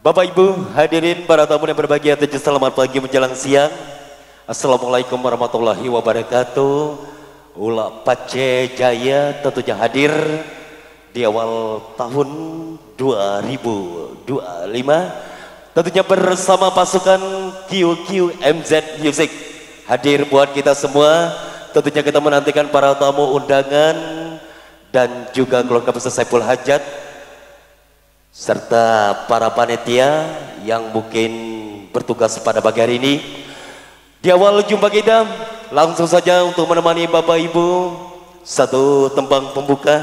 Bapak Ibu hadirin para tamu yang berbahagia, selamat pagi menjelang siang. Assalamualaikum warahmatullahi wabarakatuh. Ulah Pace Jaya tentunya hadir di awal tahun 2025. Tentunya bersama pasukan QQMZ Music hadir buat kita semua. Tentunya kita menantikan para tamu undangan dan juga keluarga besar Saiful Hajat serta para panitia yang mungkin bertugas pada pagi hari ini. Di awal jumpa kita langsung saja untuk menemani Bapak Ibu satu tembang pembuka,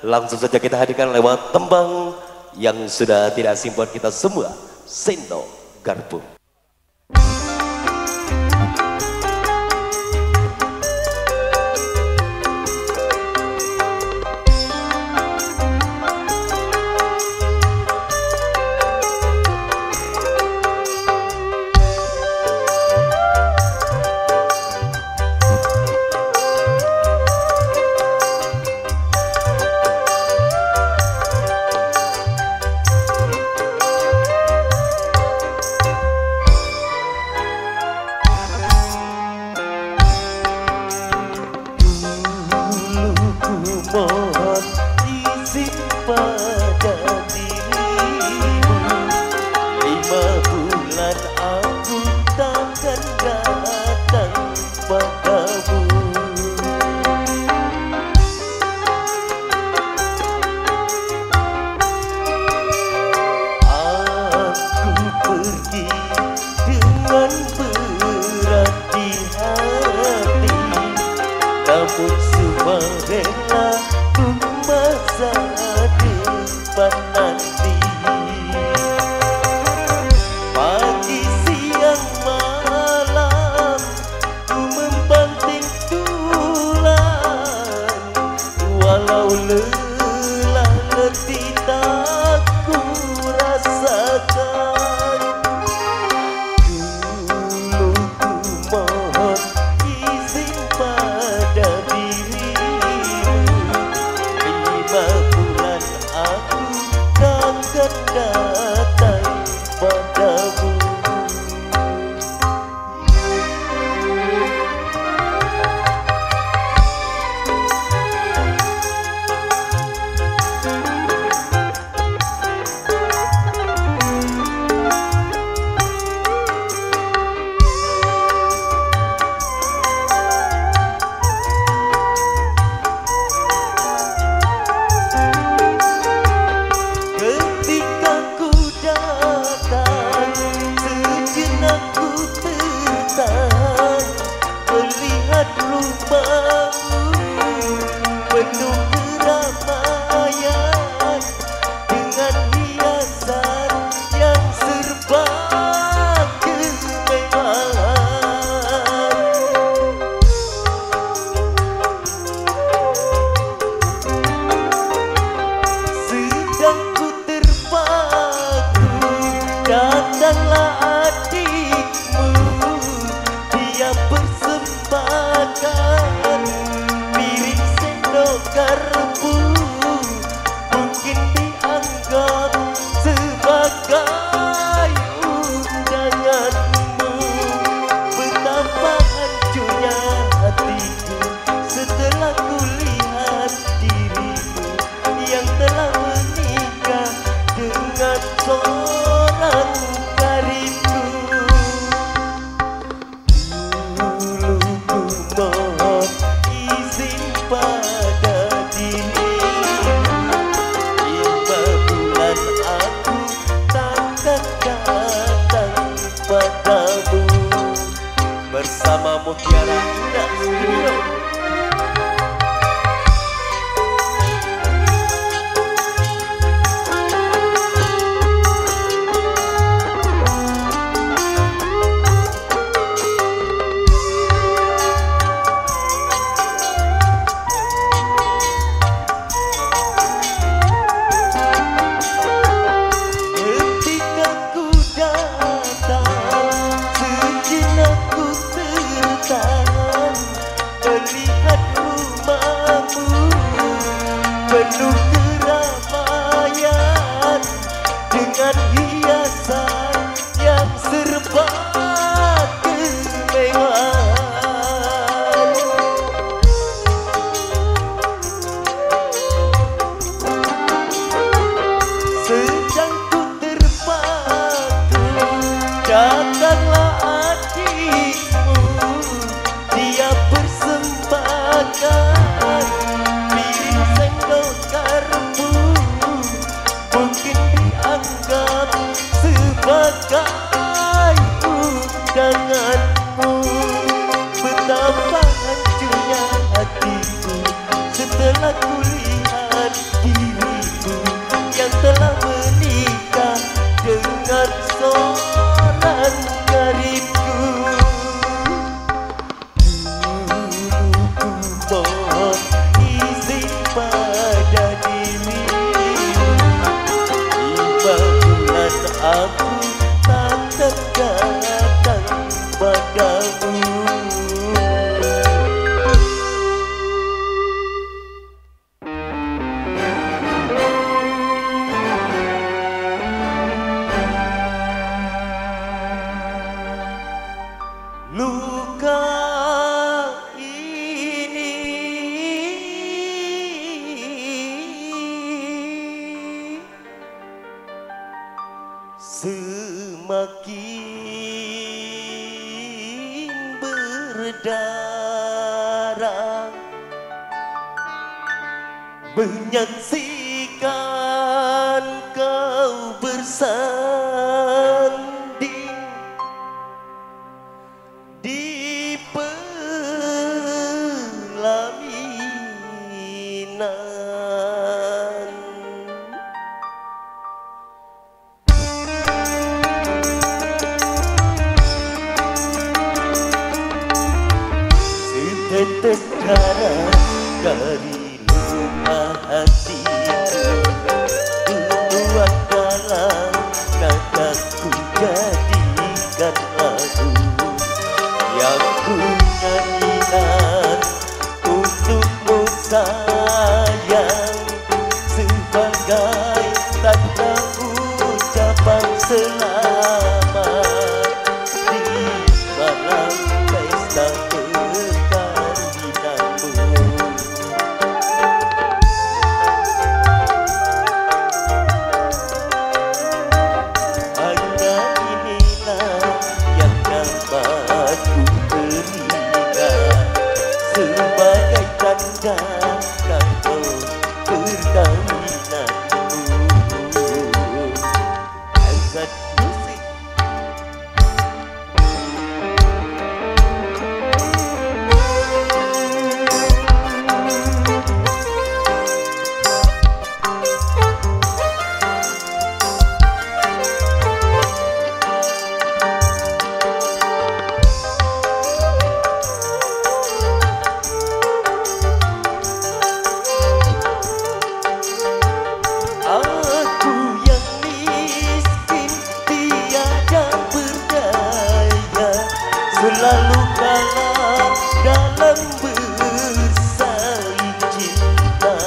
langsung saja kita hadirkan lewat tembang yang sudah tidak asing buat kita semua, Sendo Garpu. Mohon izin pada dirimu, 5 bulan aku takkan datang padamu. Aku pergi dengan berat di hati, namun semua rela masa depan nanti. Pagi siang malam ku membanting tulang, walau lelah letih tak ku rasakan. Dulu ku mohon izin pada dirimu, 5 bulan aku takkan datang padamu. Melihat rumahmu penuh keramaian dengan hiasan yang serba kemewahan. Sedang ku terpaku, datanglah adikmu, dia persembahkan piring sendok garpu, mungkin dianggap sebagai undanganmu. Betapa hancurnya hatiku setelah kulihat dirimu yang telah menikah dengan seorang karibku. Mohon izin pada dirimu, 5 bulan aku takkan datang padamu. Bersama Mutiara Indah Studio. Sejenak ku tertahan perhiasan yang serba kemewahan. Sedang ku terpaku, datanglah adikmu. Dia persembahkan piring sendok garpu, mungkin dianggap sebagai undanganmu. Betapa hancurnya hatiku setelah kulihat diriku yang telah menikah dengan seorang karibku. Dulu ku mohon izin pada dirimu, 5 bulan aku tak terdatang padamu. Luka ini semakin berdarah, menyaksikan kau bersanding di pelaminan. Setetes darah dari luka hatiku, tuang dalam nadaku jadikan lagu yang ku nyanyikan untukmu sayang, sebagai tanda ucapan selamat di malam pesta perkawinanmu. Hanya inilah yang dapat ku berikan sebagai tanda kado perkawinanmu. Angkat musik. Aku yang miskin tiada berdaya, selalu kalah dalam bersaing cinta.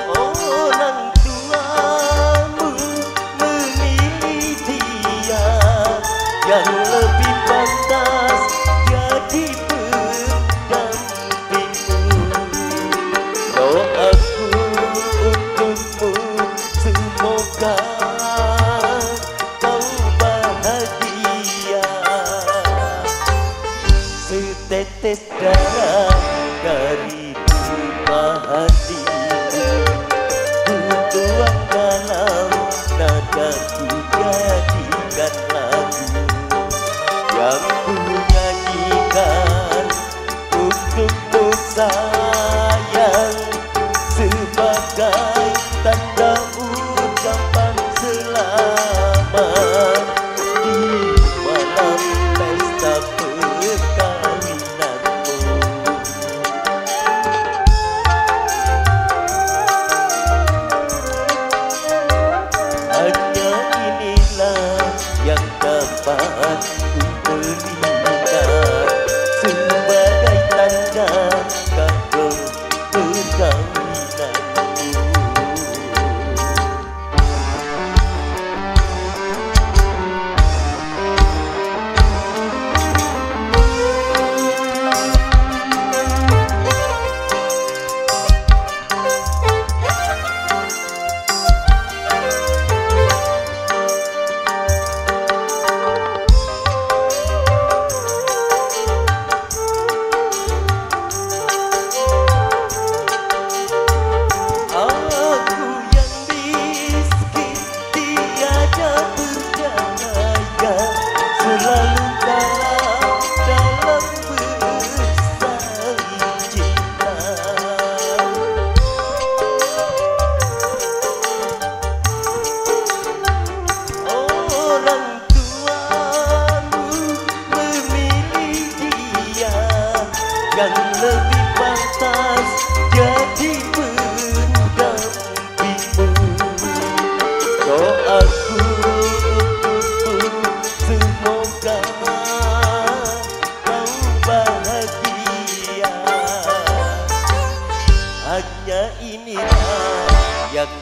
Orang tuamu memilih dia yang lebih pantas jadi pendampingmu. Doaku untukmu, semoga kau bahagia. Setetes darah dari luka hatiku, ku tuang dalam nadaku jadikan lagu yang ku nyanyikan untukmu sayang, sebagai tanda ucapan selamat di malam pesta perkawinanmu.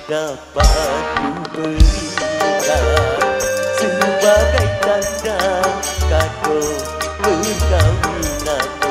dapat kuberikan sebagai tanda kado perkawinan.